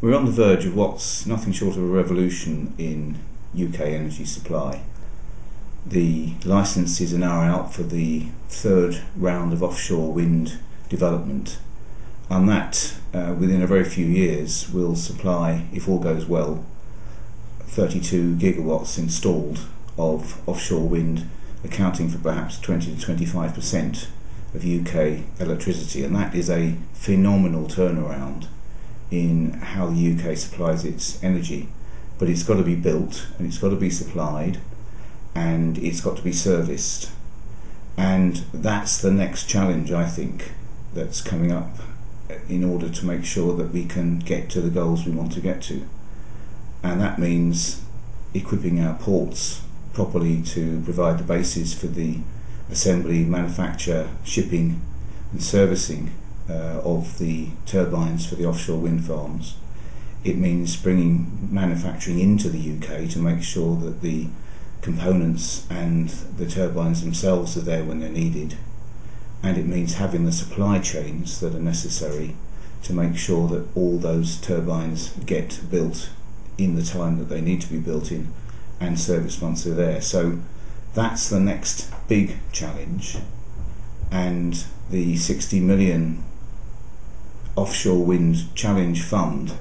We're on the verge of what's nothing short of a revolution in UK energy supply. The licences are now out for the third round of offshore wind development, and that within a very few years will supply, if all goes well, 32 gigawatts installed of offshore wind, accounting for perhaps 20 to 25% of UK electricity, and that is a phenomenal turnaround in how the UK supplies its energy. But it's got to be built, and it's got to be supplied, and it's got to be serviced, and that's the next challenge, I think, that's coming up in order to make sure that we can get to the goals we want to get to. And that means equipping our ports properly to provide the basis for the assembly, manufacture, shipping and servicing of the turbines for the offshore wind farms. It means bringing manufacturing into the UK to make sure that the components and the turbines themselves are there when they're needed. And it means having the supply chains that are necessary to make sure that all those turbines get built in the time that they need to be built in and serviced once they're there. So that's the next big challenge, and the 60 million offshore wind challenge fund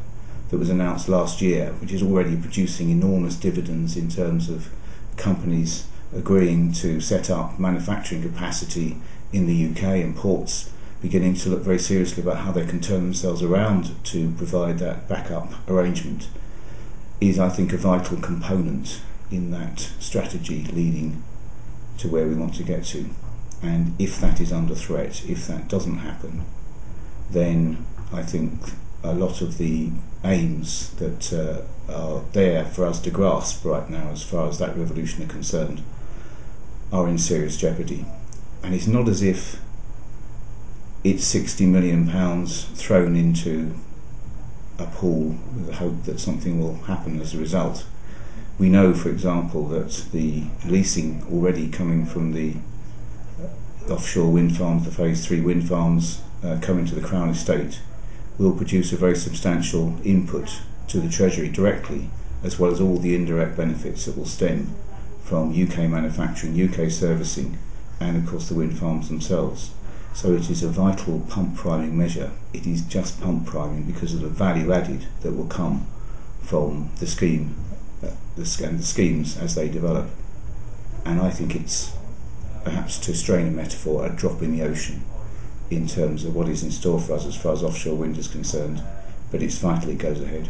that was announced last year, which is already producing enormous dividends in terms of companies agreeing to set up manufacturing capacity in the UK and ports beginning to look very seriously about how they can turn themselves around to provide that backup arrangement, is, I think, a vital component in that strategy leading to where we want to get to. And if that is under threat, if that doesn't happen, then I think a lot of the aims that are there for us to grasp right now as far as that revolution are concerned are in serious jeopardy. And it's not as if it's £60 million thrown into a pool with the hope that something will happen as a result. We know, for example, that the leasing already coming from the offshore wind farms, the phase 3 wind farms coming to the Crown Estate, will produce a very substantial input to the Treasury directly, as well as all the indirect benefits that will stem from UK manufacturing, UK servicing, and of course the wind farms themselves. So it is a vital pump priming measure. It is just pump priming because of the value added that will come from the scheme, the schemes as they develop. And I think it's, perhaps to strain a metaphor, a drop in the ocean in terms of what is in store for us as far as offshore wind is concerned, but it's vital it goes ahead.